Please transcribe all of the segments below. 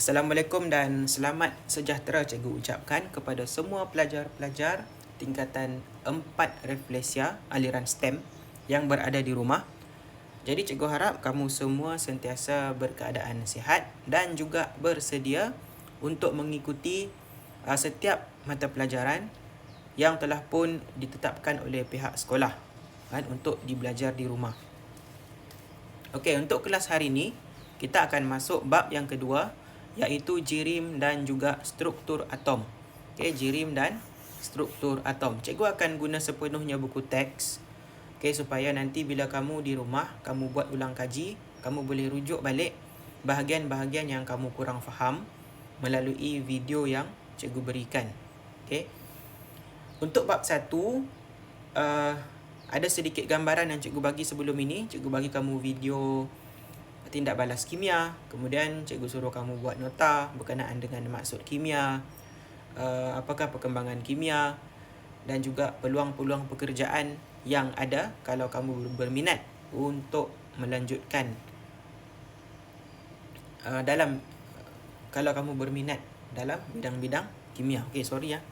Assalamualaikum dan selamat sejahtera cikgu ucapkan kepada semua pelajar-pelajar tingkatan 4 Rafflesia aliran STEM yang berada di rumah. Jadi cikgu harap kamu semua sentiasa berkeadaan sihat dan juga bersedia untuk mengikuti setiap mata pelajaran yang telah pun ditetapkan oleh pihak sekolah untuk dibelajar di rumah. Okey, untuk kelas hari ini kita akan masuk bab yang kedua, iaitu jirim dan juga struktur atom. Okey, jirim dan struktur atom. Cikgu akan guna sepenuhnya buku teks. Okey, supaya nanti bila kamu di rumah, kamu buat ulang kaji, kamu boleh rujuk balik bahagian-bahagian yang kamu kurang faham melalui video yang cikgu berikan. Okey. Untuk bab 1, ada sedikit gambaran yang cikgu bagi sebelum ini. Cikgu bagi kamu video tindak balas kimia, kemudian cikgu suruh kamu buat nota berkenaan dengan maksud kimia, apakah perkembangan kimia dan juga peluang-peluang pekerjaan yang ada kalau kamu berminat untuk melanjutkan kalau kamu berminat dalam bidang-bidang kimia. Okey, sorry ya.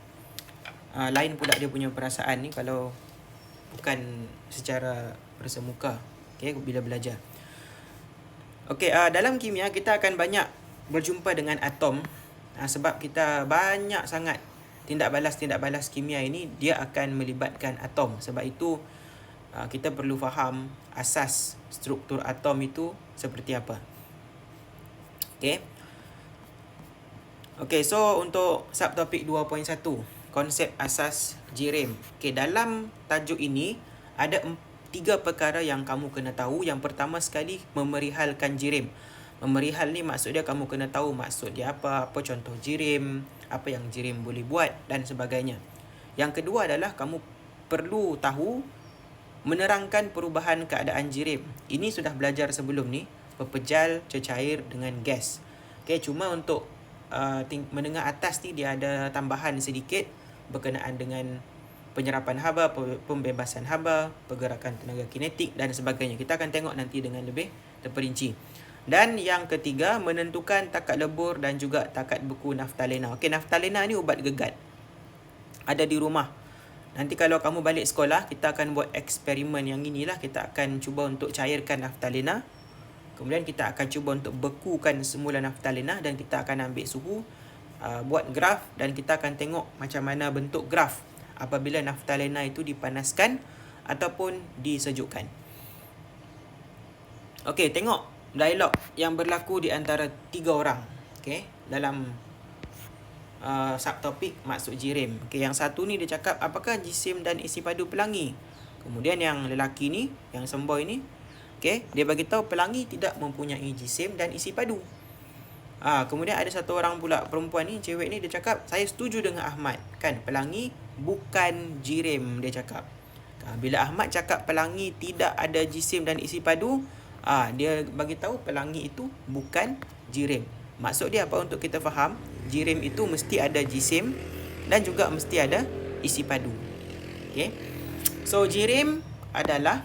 Lain pula dia punya perasaan ni kalau bukan secara bersemuka, okey, bila belajar. Okey, dalam kimia kita akan banyak berjumpa dengan atom, sebab kita banyak sangat tindak balas kimia ini dia akan melibatkan atom. Sebab itu kita perlu faham asas struktur atom itu seperti apa. Okey. Okey, so untuk subtopik 2.1, konsep asas jirim. Okey, dalam tajuk ini ada 3 perkara yang kamu kena tahu. Yang pertama sekali, memerihalkan jirim. Memerihal ni maksud dia kamu kena tahu maksud dia apa contoh jirim, apa yang jirim boleh buat dan sebagainya. Yang kedua adalah kamu perlu tahu menerangkan perubahan keadaan jirim. Ini sudah belajar sebelum ni, pepejal, cecair dengan gas. Okey, cuma untuk menengah atas ni dia ada tambahan sedikit berkenaan dengan penyerapan haba, pembebasan haba, pergerakan tenaga kinetik dan sebagainya. Kita akan tengok nanti dengan lebih terperinci. Dan yang ketiga, menentukan takat lebur dan juga takat beku naftalena. Okey, naftalena ni ubat gegat. Ada di rumah. Nanti kalau kamu balik sekolah, kita akan buat eksperimen yang inilah. Kita akan cuba untuk cairkan naftalena. Kemudian kita akan cuba untuk bekukan semula naftalena dan kita akan ambil suhu, buat graf dan kita akan tengok macam mana bentuk graf apabila naftalena itu dipanaskan ataupun disejukkan. Okey, tengok dialog yang berlaku di antara 3 orang. Okey, dalam subtopik maksud jirim. Okey, yang satu ni dia cakap apakah jisim dan isi padu pelangi. Kemudian yang lelaki ni, yang semboy ni, okey, dia bagi tahu pelangi tidak mempunyai jisim dan isi padu. Kemudian ada satu orang pula perempuan ni, cewek ni, dia cakap saya setuju dengan Ahmad. Kan, pelangi bukan jirim, dia cakap. Bila Ahmad cakap pelangi tidak ada jisim dan isi padu, dia bagi tahu pelangi itu bukan jirim. Maksud dia apa untuk kita faham? Jirim itu mesti ada jisim dan juga mesti ada isi padu. Okey. So jirim adalah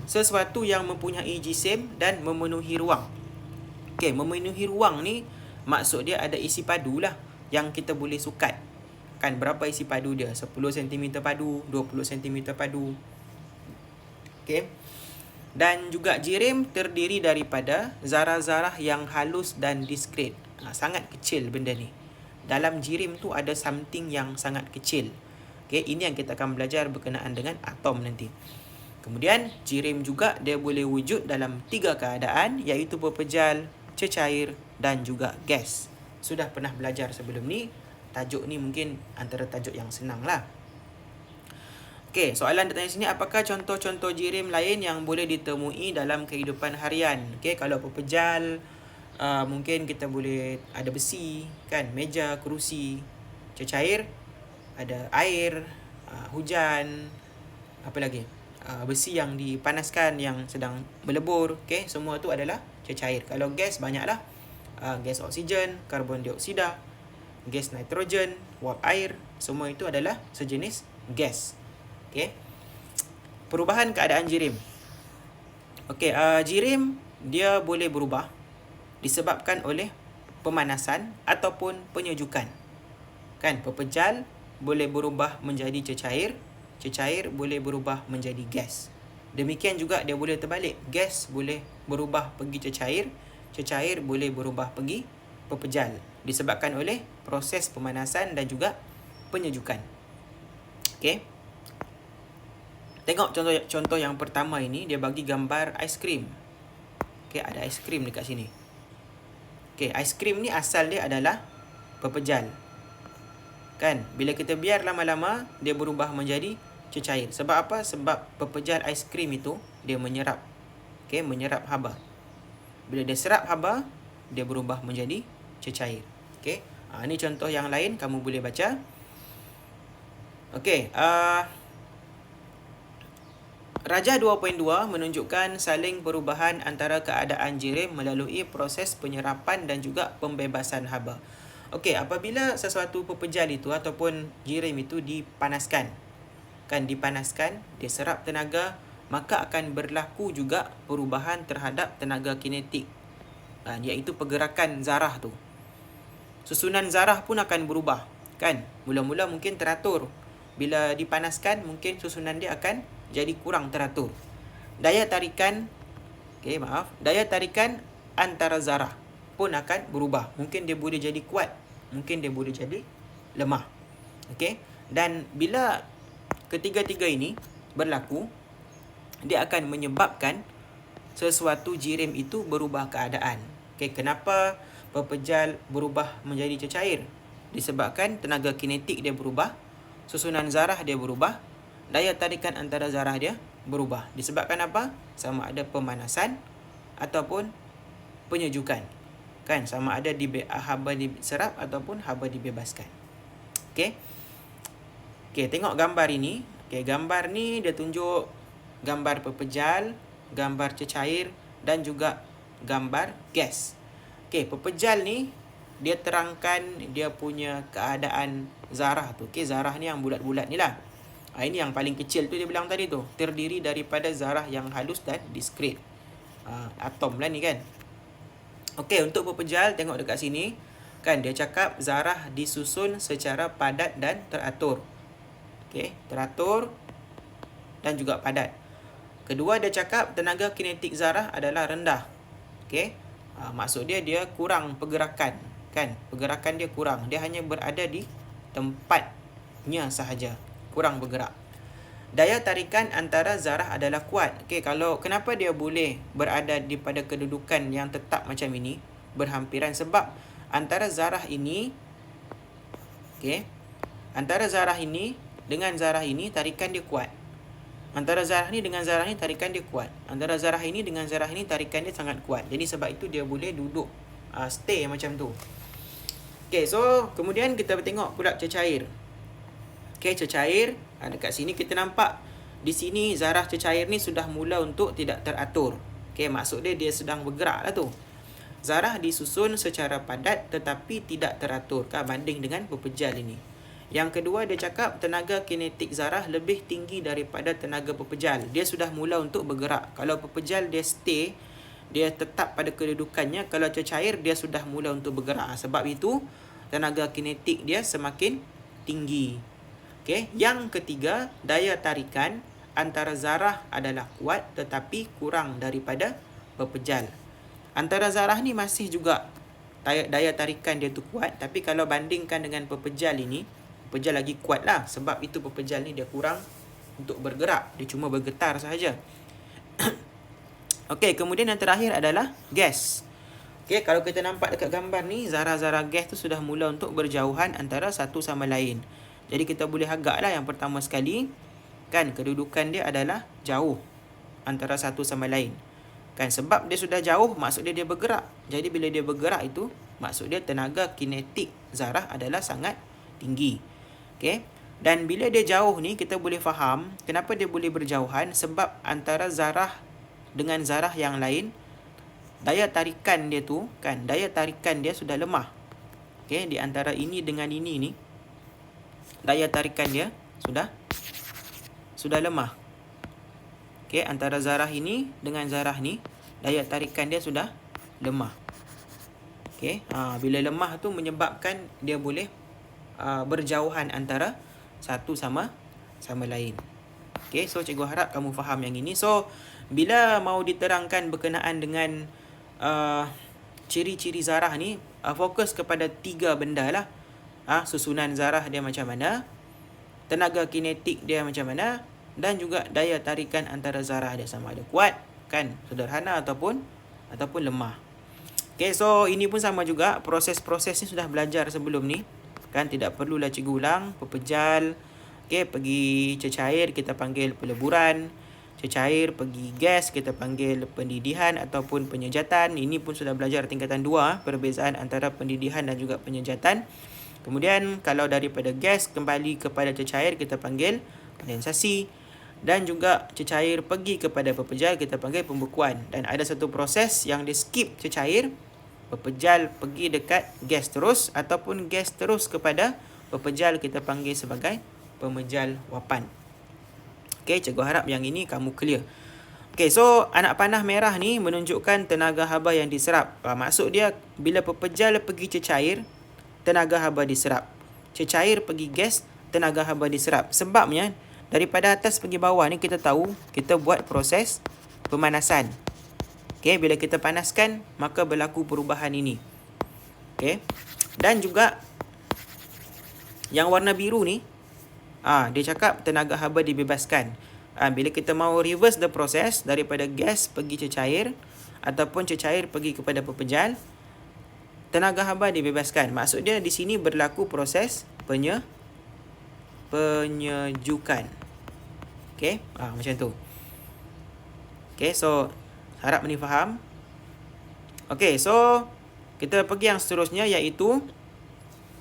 sesuatu yang mempunyai jisim dan memenuhi ruang. Okey, memenuhi ruang ni maksud dia ada isi padu lah yang kita boleh sukat. Kan, berapa isi padu dia? 10 cm padu, 20 cm padu. Okey. Dan juga jirim terdiri daripada zarah-zarah yang halus dan diskret. Sangat kecil benda ni. Dalam jirim tu ada something yang sangat kecil. Okey, ini yang kita akan belajar berkenaan dengan atom nanti. Kemudian jirim juga dia boleh wujud dalam 3 keadaan, iaitu pepejal, cecair dan juga gas. Sudah pernah belajar sebelum ni. Tajuk ni mungkin antara tajuk yang senang lah. Okey, soalan ditanya sini, apakah contoh-contoh jirim lain yang boleh ditemui dalam kehidupan harian? Okey, kalau pepejal, mungkin kita boleh ada besi, kan, meja, kerusi. Cecair, ada air, hujan, apa lagi? Besi yang dipanaskan yang sedang melebur. Okey, semua tu adalah cecair. Kalau gas banyaklah. Gas oksigen, karbon dioksida, gas nitrogen, wap air, semua itu adalah sejenis gas. Okey. Perubahan keadaan jirim. Okey, jirim dia boleh berubah. disebabkan oleh pemanasan ataupun penyejukan. Kan, pepejal boleh berubah menjadi cecair, cecair boleh berubah menjadi gas. Demikian juga dia boleh terbalik. Gas boleh berubah pergi cecair, cecair boleh berubah pergi pepejal. Disebabkan oleh proses pemanasan dan juga penyejukan. Okey. Tengok contoh yang pertama ini, dia bagi gambar aiskrim. Okey, ada aiskrim dekat sini. Okey, aiskrim ni asal dia adalah pepejal. Kan, bila kita biar lama-lama, dia berubah menjadi cecair. Sebab apa? Sebab pepejal aiskrim itu dia menyerap. Okey, menyerap haba. Bila dia serap haba, dia berubah menjadi cecair. Okey. Ini contoh yang lain kamu boleh baca. Okey, Rajah 2.2 menunjukkan saling perubahan antara keadaan jirim melalui proses penyerapan dan juga pembebasan haba. Okey, apabila sesuatu pepejal itu ataupun jirim itu dipanaskan, kan dipanaskan, dia serap tenaga, maka akan berlaku juga perubahan terhadap tenaga kinetik, iaitu pergerakan zarah tu. Susunan zarah pun akan berubah, kan? Mula-mula mungkin teratur. Bila dipanaskan, mungkin susunan dia akan jadi kurang teratur. Daya tarikan antara zarah pun akan berubah. Mungkin dia boleh jadi kuat, mungkin dia boleh jadi lemah. Okey? Dan bila ketiga-tiga ini berlaku, dia akan menyebabkan sesuatu jirim itu berubah keadaan. Okey, kenapa pepejal berubah menjadi cecair? Disebabkan tenaga kinetik dia berubah, susunan zarah dia berubah, daya tarikan antara zarah dia berubah. Disebabkan apa? Sama ada pemanasan ataupun penyejukan. Kan, sama ada haba diserap ataupun haba dibebaskan. Okey. Okey, tengok gambar ini. Okey, gambar ni dia tunjuk gambar pepejal, gambar cecair dan juga gambar gas. Okey, pepejal ni dia terangkan dia punya keadaan zarah tu. Okey, zarah ni yang bulat-bulat ni lah. Ini yang paling kecil tu dia bilang tadi tu. Terdiri daripada zarah yang halus dan diskret. Atom lah ni kan. Okey, untuk pepejal tengok dekat sini. Kan dia cakap zarah disusun secara padat dan teratur. Okey, teratur dan juga padat. Kedua, dia cakap tenaga kinetik zarah adalah rendah. Okey. Maksud dia kurang pergerakan. Kan, pergerakan dia kurang. Dia hanya berada di tempatnya sahaja. Kurang bergerak. Daya tarikan antara zarah adalah kuat. Okey, kenapa dia boleh berada di pada kedudukan yang tetap macam ini, berhampiran? Sebab antara zarah ini, okey, antara zarah ini dengan zarah ini tarikan dia kuat. Antara zarah ni dengan zarah ni tarikan dia kuat. Antara zarah ini dengan zarah ini tarikan dia sangat kuat. Jadi sebab itu dia boleh duduk stay macam tu. Okey, so kemudian kita tengok pula cecair. Okey, cecair, dekat sini kita nampak di sini zarah cecair ni sudah mula untuk tidak teratur. Okey, maksud dia sedang bergerak lah tu. Zarah disusun secara padat tetapi tidak teratur, kan, banding dengan pepejal ini. Yang kedua, dia cakap tenaga kinetik zarah lebih tinggi daripada tenaga pepejal. Dia sudah mula untuk bergerak. Kalau pepejal dia stay, dia tetap pada kedudukannya. Kalau cecair dia sudah mula untuk bergerak. Sebab itu tenaga kinetik dia semakin tinggi. Okey, yang ketiga, daya tarikan antara zarah adalah kuat tetapi kurang daripada pepejal. Antara zarah ni masih juga daya tarikan dia tu kuat, tapi kalau bandingkan dengan pepejal ini, pepejal lagi kuat lah. Sebab itu pepejal ni dia kurang untuk bergerak, dia cuma bergetar sahaja. Okey, kemudian yang terakhir adalah gas. Okey, kalau kita nampak dekat gambar ni, zarah-zarah gas tu sudah mula untuk berjauhan antara satu sama lain. Jadi kita boleh agak lah yang pertama sekali, kan, kedudukan dia adalah jauh antara satu sama lain. Kan, sebab dia sudah jauh, maksud dia bergerak. Jadi bila dia bergerak itu, maksud dia tenaga kinetik zarah adalah sangat tinggi. Okey. Dan bila dia jauh ni, kita boleh faham kenapa dia boleh berjauhan. Sebab antara zarah dengan zarah yang lain, daya tarikan dia tu, kan, daya tarikan dia sudah lemah. Okey, di antara ini dengan ini ni, daya tarikan dia sudah lemah. Okey, antara zarah ini dengan zarah ni, daya tarikan dia sudah lemah. Okey, bila lemah tu menyebabkan dia boleh berjauhan antara satu sama lain. Okey, so cikgu harap kamu faham yang ini. So, bila mau diterangkan berkenaan dengan ciri-ciri zarah ni, fokus kepada 3 benda lah. Susunan zarah dia macam mana, tenaga kinetik dia macam mana, dan juga daya tarikan antara zarah dia sama ada kuat, kan, sederhana ataupun lemah. Okay, so ini pun sama juga, proses-proses ni sudah belajar sebelum ni, kan, tidak perlulah cikgu ulang. Pepejal, okay, pergi cecair kita panggil peleburan, cecair pergi gas kita panggil pendidihan ataupun penyejatan. Ini pun sudah belajar tingkatan 2, perbezaan antara pendidihan dan juga penyejatan. Kemudian kalau daripada gas kembali kepada cecair kita panggil kondensasi, dan juga cecair pergi kepada pepejal kita panggil pembekuan. Dan ada satu proses yang di skip cecair, pepejal pergi dekat gas terus ataupun gas terus kepada pepejal kita panggil sebagai pemejal wapan. Okey, cikgu harap yang ini kamu clear. Okey, so anak panah merah ni menunjukkan tenaga haba yang diserap. Maksud dia bila pepejal pergi cecair, tenaga haba diserap. Cecair pergi gas, tenaga haba diserap. Sebabnya daripada atas pergi bawah ni kita tahu kita buat proses pemanasan. Okey, bila kita panaskan maka berlaku perubahan ini. Okey. Dan juga yang warna biru ni dia cakap tenaga haba dibebaskan. Bila kita mau reverse the process daripada gas pergi cecair ataupun cecair pergi kepada pepejal, tenaga haba dibebaskan. Maksud dia di sini berlaku proses penyejukan. Okey, macam tu. Okey, so harap ni faham. Okey, so kita pergi yang seterusnya, iaitu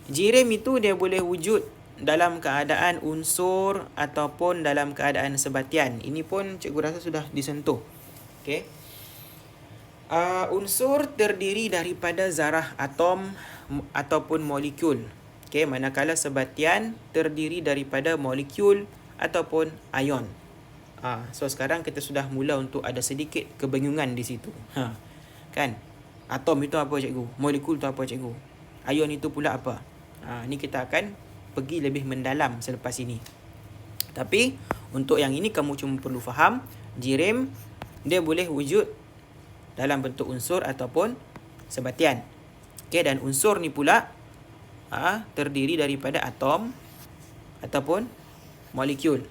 jirim itu dia boleh wujud dalam keadaan unsur ataupun dalam keadaan sebatian. Ini pun cikgu rasa sudah disentuh. Okey. Unsur terdiri daripada zarah atom ataupun molekul. Okey, manakala sebatian terdiri daripada molekul ataupun ion. So sekarang kita sudah mula untuk ada sedikit kebingungan di situ. Kan? Atom itu apa cikgu? Molekul itu apa cikgu? Ion itu pula apa? Ni kita akan pergi lebih mendalam selepas ini. Tapi untuk yang ini kamu cuma perlu faham jirim dia boleh wujud dalam bentuk unsur ataupun sebatian. Okey, dan unsur ni pula terdiri daripada atom ataupun molekul.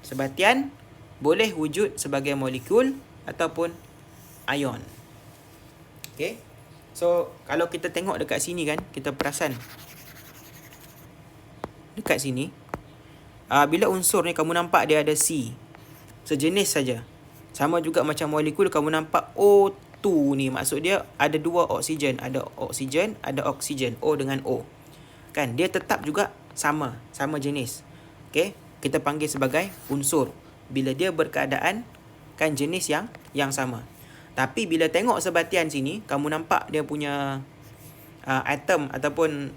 Sebatian boleh wujud sebagai molekul ataupun ion. Okey. So kalau kita tengok dekat sini kan, kita perasan dekat sini, bila unsur ni kamu nampak dia ada C, sejenis saja. Sama juga macam molekul, kamu nampak O2 ni, maksud dia ada 2 oksigen, ada oksigen O dengan O. Kan, dia tetap juga sama jenis. Okey, kita panggil sebagai unsur bila dia berkeadaan kan jenis yang sama. Tapi bila tengok sebatian sini, kamu nampak dia punya atom ataupun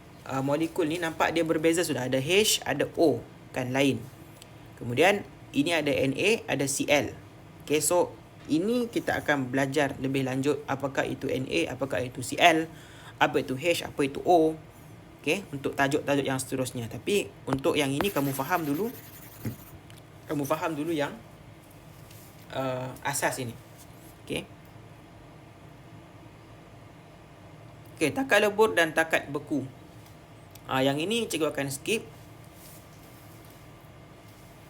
molekul ni nampak dia berbeza sudah. Ada H, ada O, kan, lain. Kemudian ini ada Na, ada Cl. Okay, so ini kita akan belajar lebih lanjut apakah itu Na, apakah itu Cl, apa itu H, apa itu O. Okay, untuk tajuk-tajuk yang seterusnya. Tapi untuk yang ini kamu faham dulu yang asas ini. Okay. Okay, takat lebur dan takat beku. Yang ini cikgu akan skip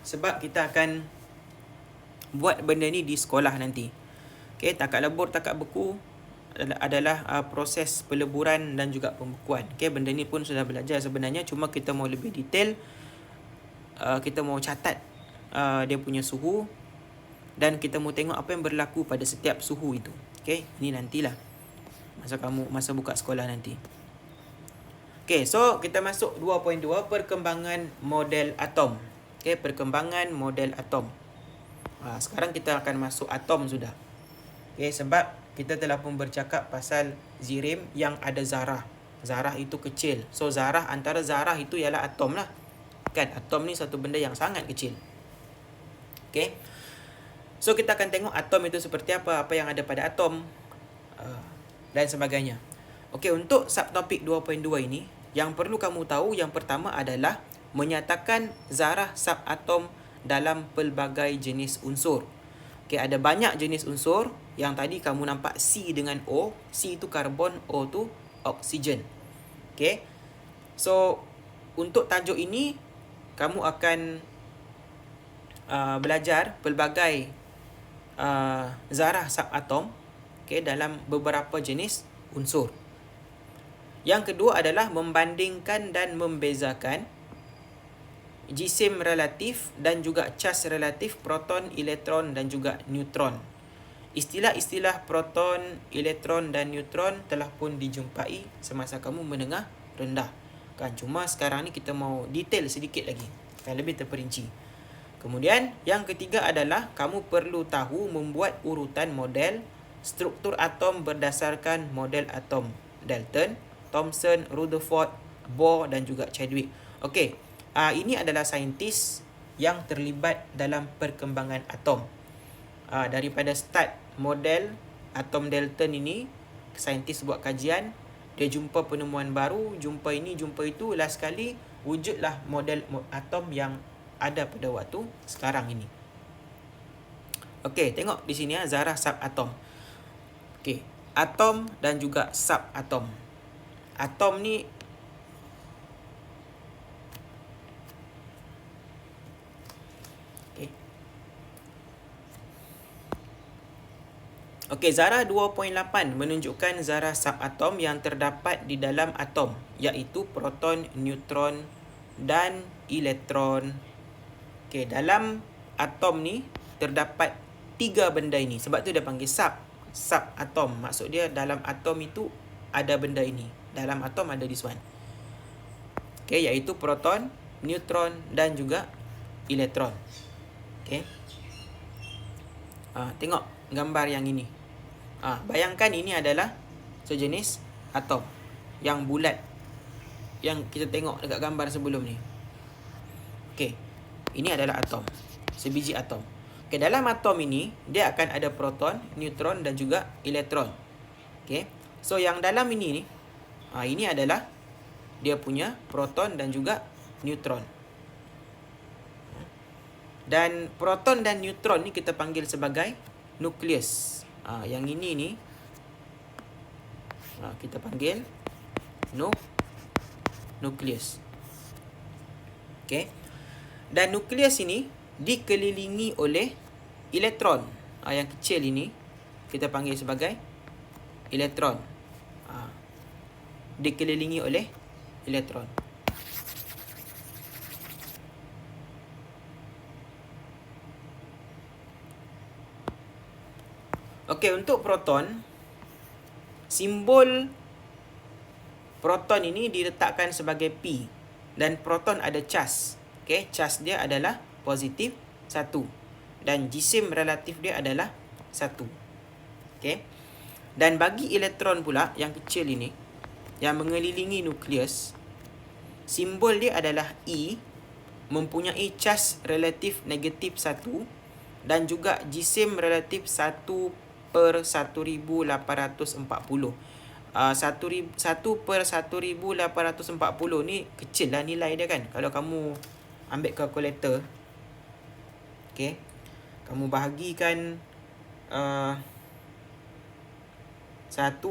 sebab kita akan buat benda ni di sekolah nanti. Okay, takat lebur, takat beku adalah proses peleburan dan juga pembekuan. Okay, benda ni pun sudah belajar sebenarnya, cuma kita mau lebih detail. Kita mau catat dia punya suhu dan kita mau tengok apa yang berlaku pada setiap suhu itu. Okay, ini nantilah masa buka sekolah nanti. Okay, so kita masuk 2.2, perkembangan model atom. Okay, perkembangan model atom. Sekarang kita akan masuk atom sudah. Okay, sebab kita telah pun bercakap pasal zirim yang ada zarah. Zarah itu kecil. So zarah, antara zarah itu ialah atom lah. Kan, atom ni satu benda yang sangat kecil. Okay, so kita akan tengok atom itu seperti apa yang ada pada atom dan sebagainya. Okey, untuk subtopik 2.2 ini, yang perlu kamu tahu yang pertama adalah menyatakan zarah subatom dalam pelbagai jenis unsur. Okey, ada banyak jenis unsur. Yang tadi kamu nampak C dengan O. C itu karbon, O tu oksigen. Okey. So, untuk tajuk ini, kamu akan belajar pelbagai zarah subatom, okay, dalam beberapa jenis unsur. Yang kedua adalah membandingkan dan membezakan jisim relatif dan juga cas relatif proton, elektron dan juga neutron. Istilah-istilah proton, elektron dan neutron telah pun dijumpai semasa kamu menengah rendah. Kan, cuma sekarang ni kita mau detail sedikit lagi, kan, lebih terperinci. Kemudian yang ketiga adalah kamu perlu tahu membuat urutan model struktur atom berdasarkan model atom Dalton, Thomson, Rutherford, Bohr dan juga Chadwick. Okey, ini adalah saintis yang terlibat dalam perkembangan atom. Daripada start model atom Dalton ini, saintis buat kajian, dia jumpa penemuan baru, jumpa ini, jumpa itu, last sekali wujudlah model atom yang ada pada waktu sekarang ini. Okey, tengok di sini zarah subatom. Okey, atom dan juga subatom. Atom ni Okey, zarah 2.8 menunjukkan zarah subatom yang terdapat di dalam atom, iaitu proton, neutron dan elektron. Okey, dalam atom ni terdapat 3 benda ini. Sebab tu dia panggil subatom. Maksud dia dalam atom itu ada benda ini. Dalam atom ada this one. Okey, iaitu proton, neutron dan juga elektron. Okey. Tengok gambar yang ini. Bayangkan ini adalah sejenis atom yang bulat yang kita tengok dekat gambar sebelum ni. Okey. Ini adalah atom. Sebiji atom. Okey, dalam atom ini dia akan ada proton, neutron dan juga elektron. Okey. So yang dalam ini ni, ini adalah dia punya proton dan juga neutron. Dan proton dan neutron ni kita panggil sebagai nukleus. Yang ini ni kita panggil nukleus. Okey. Dan nukleus ini dikelilingi oleh elektron. Yang kecil ini kita panggil sebagai elektron. Dikelilingi oleh elektron. Okey, untuk proton, simbol proton ini diletakkan sebagai P dan proton ada cas. Okey, cas dia adalah positif 1 dan jisim relatif dia adalah 1. Okey. Dan bagi elektron pula yang kecil ini yang mengelilingi nukleus, simbol dia adalah E, mempunyai cas relatif negatif 1 dan juga jisim relatif 1/1840. 1/1840 ni kecil lah nilai dia kan. Kalau kamu ambil kalkulator, okay, kamu bahagikan 1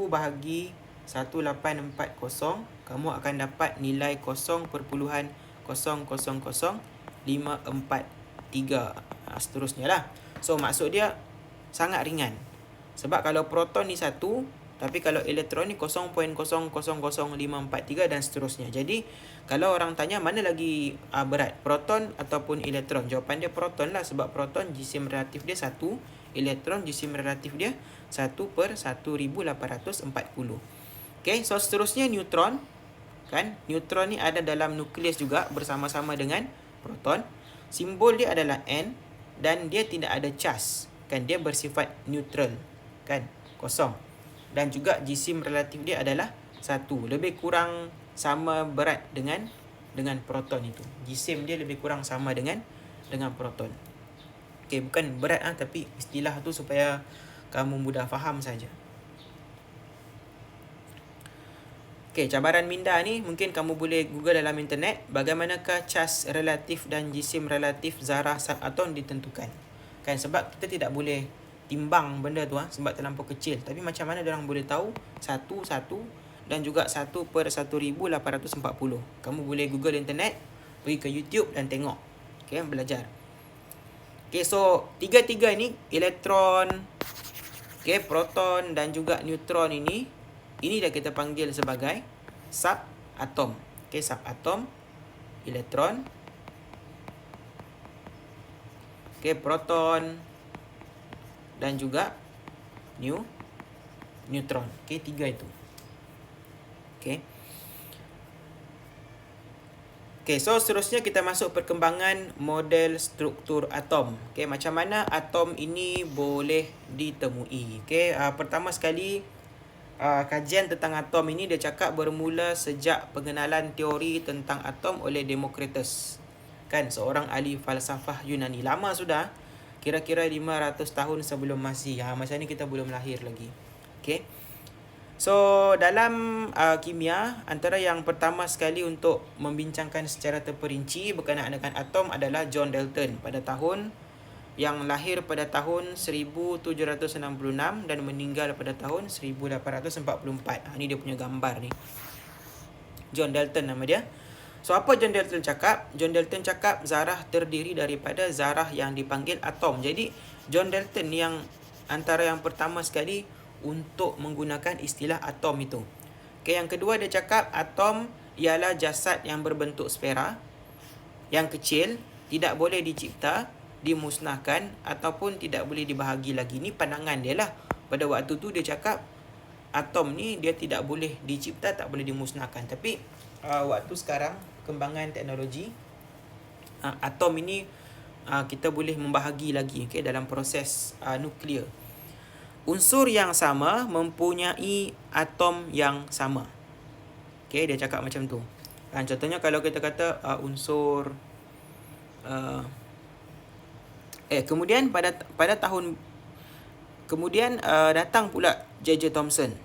bahagi 1840, kamu akan dapat nilai 0.0000543. Seterusnya lah. So maksud dia sangat ringan. Sebab kalau proton ni 1, tapi kalau elektron ni 0.0000543 dan seterusnya. Jadi kalau orang tanya mana lagi berat, proton ataupun elektron, jawapan dia proton lah. Sebab proton jisim relatif dia 1, elektron jisim relatif dia 1/1840. Okay, so seterusnya neutron. Kan, neutron ni ada dalam nukleus juga bersama-sama dengan proton. Simbol dia adalah N dan dia tidak ada cas. Kan, dia bersifat neutral. Kan, kosong. Dan juga jisim relatif dia adalah 1. Lebih kurang sama berat dengan proton itu. Jisim dia lebih kurang sama dengan proton. Okey, bukan berat tapi istilah tu supaya kamu mudah faham saja. Okey, cabaran minda ni mungkin kamu boleh Google dalam internet, bagaimanakah cas relatif dan jisim relatif zarah subatom ditentukan. Kan sebab kita tidak boleh timbang benda tu sebab terlampau kecil. Tapi macam mana orang boleh tahu satu dan juga 1/1840. Kamu boleh Google internet, pergi ke YouTube dan tengok. Okey, belajar. Okey, so tiga-tiga ni elektron, okey, proton dan juga neutron ini dah kita panggil sebagai subatom. Okey, subatom, elektron, okey, proton dan juga neutron. Okey, tiga itu. Okey. Okey, so seterusnya kita masuk perkembangan model struktur atom. Okey, macam mana atom ini boleh ditemui. Okey, pertama sekali kajian tentang atom ini dia cakap bermula sejak pengenalan teori tentang atom oleh Democritus. Kan, seorang ahli falsafah Yunani. Lama sudah, kira-kira 500 tahun sebelum Masihi. Masa ni kita belum lahir lagi. Okey. So, dalam kimia, antara yang pertama sekali untuk membincangkan secara terperinci berkenaan dengan atom adalah John Dalton pada tahun yang lahir pada tahun 1766 dan meninggal pada tahun 1844. Ni dia punya gambar ni. John Dalton nama dia. So, apa John Dalton cakap? John Dalton cakap zarah terdiri daripada zarah yang dipanggil atom. Jadi, John Dalton yang antara yang pertama sekali untuk menggunakan istilah atom itu. Okay, yang kedua dia cakap atom ialah jasad yang berbentuk sfera, yang kecil, tidak boleh dicipta, dimusnahkan ataupun tidak boleh dibahagi lagi. Ni pandangan dia lah. Pada waktu tu dia cakap atom ni dia tidak boleh dicipta, tak boleh dimusnahkan. Tapi waktu sekarang kembangan teknologi, atom ini kita boleh membahagi lagi, okay, dalam proses nuklear. Unsur yang sama mempunyai atom yang sama. Okay, dia cakap macam tu. Contohnya kalau kita kata unsur kemudian pada tahun kemudian datang pula J.J. Thomson.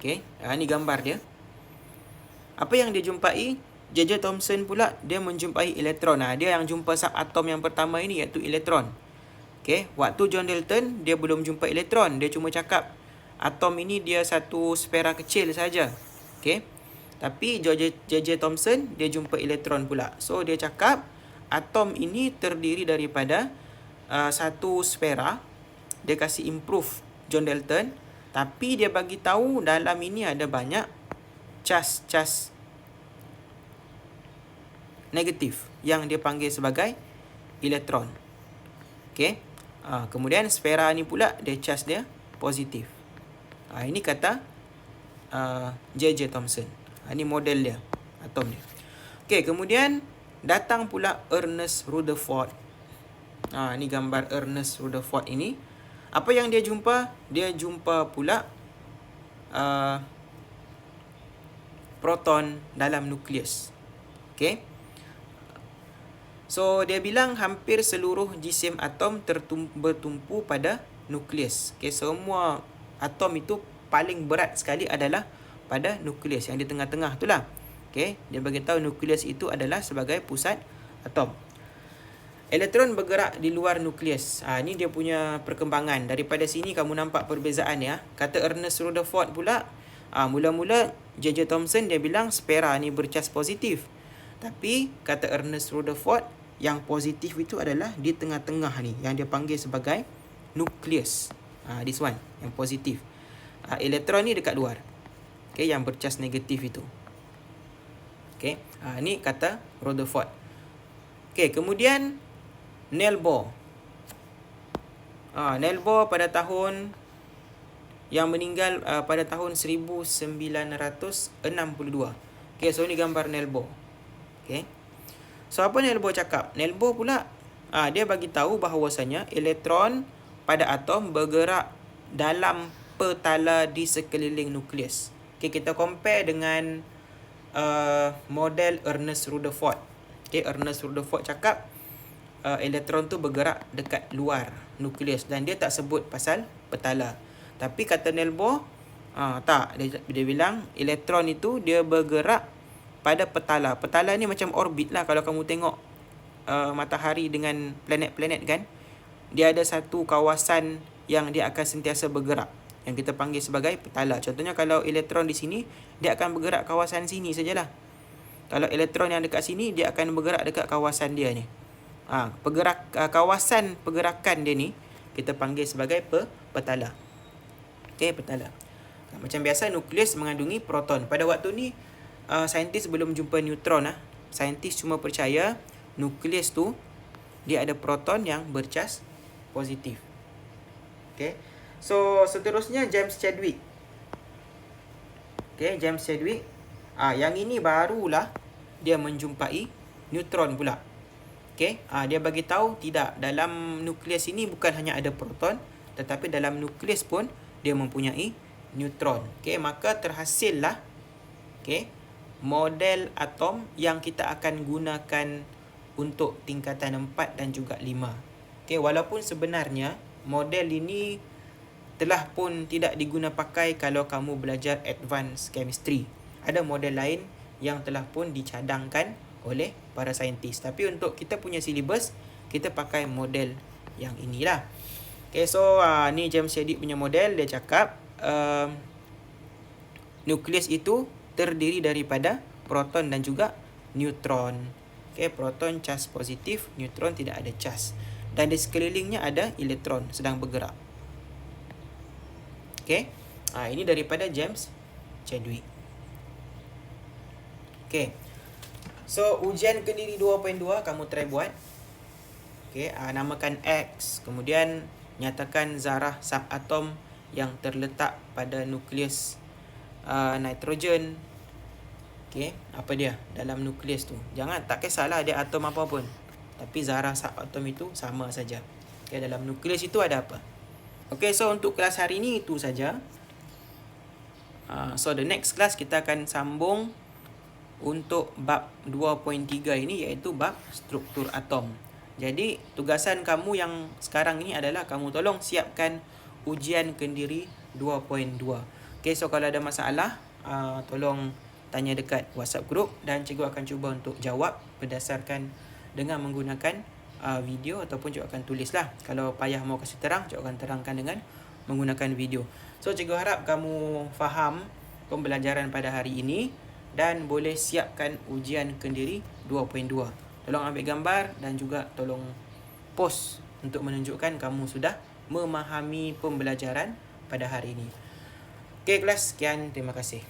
Okey, ni gambar dia. Apa yang dia jumpai? J.J. Thomson pula dia menjumpai elektron. Dia yang jumpa subatom yang pertama ini iaitu elektron. Okey, waktu John Dalton dia belum jumpa elektron, dia cuma cakap atom ini dia satu sfera kecil saja. Okey. Tapi J.J. Thomson dia jumpa elektron pula. So dia cakap atom ini terdiri daripada satu sfera. Dia kasih improve John Dalton, tapi dia bagi tahu dalam ini ada banyak cas negatif yang dia panggil sebagai elektron. Okey. Kemudian sfera ni pula dia cas dia positif. Ini kata J.J. Thomson. Ini model dia, atom dia. Okey, kemudian datang pula Ernest Rutherford. Ni gambar Ernest Rutherford ini. Apa yang dia jumpa? Dia jumpa pula proton dalam nukleus. Okey. So, dia bilang hampir seluruh jisim atom bertumpu pada nukleus. Okey, semua atom itu paling berat sekali adalah pada nukleus yang di tengah-tengah itulah. Okey, dia bagi tahu nukleus itu adalah sebagai pusat atom. Elektron bergerak di luar nukleus. Ni dia punya perkembangan. Daripada sini kamu nampak perbezaan ya. Kata Ernest Rutherford pula, mula-mula J.J. Thomson dia bilang sfera ni bercas positif. Tapi kata Ernest Rutherford, yang positif itu adalah di tengah-tengah ni, yang dia panggil sebagai nukleus. This one, yang positif. Elektron ni dekat luar. Okay, yang bercas negatif itu. Okay, ni kata Rutherford. Okay, kemudian Neil Bohr. Neil Bohr pada tahun yang meninggal pada tahun 1962. Okay, so ni gambar Neil Bohr. Okay. So apa Neil Bohr cakap? Neil Bohr pula dia bagi tahu bahawasanya elektron pada atom bergerak dalam petala di sekeliling nukleus. Okay, kita compare dengan model Ernest Rutherford. Okay, Ernest Rutherford cakap elektron tu bergerak dekat luar nukleus dan dia tak sebut pasal petala. Tapi kata Neil Bohr, Tak, dia bilang elektron itu dia bergerak pada petala. Petala ni macam orbit lah. Kalau kamu tengok matahari dengan planet-planet kan, dia ada satu kawasan yang dia akan sentiasa bergerak, yang kita panggil sebagai petala. Contohnya kalau elektron di sini, dia akan bergerak kawasan sini sajalah. Kalau elektron yang dekat sini, dia akan bergerak dekat kawasan dia ni. Kawasan pergerakan dia ni kita panggil sebagai petala. Okey, petala. Macam biasa, nukleus mengandungi proton. Pada waktu ni saintis belum jumpa neutron. Saintis cuma percaya nukleus tu dia ada proton yang bercas positif. Okay. So seterusnya James Chadwick. Okay, James Chadwick. Yang ini barulah dia menjumpai neutron pula. Okay. Dia bagi tahu tidak, dalam nukleus ini bukan hanya ada proton, tetapi dalam nukleus pun dia mempunyai neutron. Okay, maka terhasillah model atom yang kita akan gunakan untuk tingkatan 4 dan juga 5. Okay, walaupun sebenarnya model ini telah pun tidak diguna pakai kalau kamu belajar advanced chemistry. Ada model lain yang telah pun dicadangkan oleh para saintis. Tapi untuk kita punya silibus, kita pakai model yang inilah. Okay, so ni James Chadwick punya model. Dia cakap nukleus itu terdiri daripada proton dan juga neutron. Okay, proton cas positif, neutron tidak ada cas. Dan di sekelilingnya ada elektron sedang bergerak. Okay, ini daripada James Chadwick. Okay, so ujian kendiri 2.2 kamu try buat. Okay, namakan X, kemudian nyatakan zarah subatom yang terletak pada nukleus nitrogen. Okay, apa dia dalam nukleus tu? Jangan, tak kisahlah dia atom apa pun, tapi zarah subatom itu sama saja. Okay, dalam nukleus itu ada apa? Okay, so untuk kelas hari ini itu saja. So the next class kita akan sambung untuk bab 2.3 ini, iaitu bab struktur atom. Jadi tugasan kamu yang sekarang ini adalah kamu tolong siapkan ujian kendiri 2.2. Okay, so kalau ada masalah, tolong tanya dekat WhatsApp group dan cikgu akan cuba untuk jawab berdasarkan dengan menggunakan video ataupun cikgu akan tulis lah. Kalau payah mau kasih terang, cikgu akan terangkan dengan menggunakan video. So cikgu harap kamu faham pembelajaran pada hari ini dan boleh siapkan ujian kendiri 2.2. Tolong ambil gambar dan juga tolong post untuk menunjukkan kamu sudah memahami pembelajaran pada hari ini. Okay kelas, sekian, terima kasih.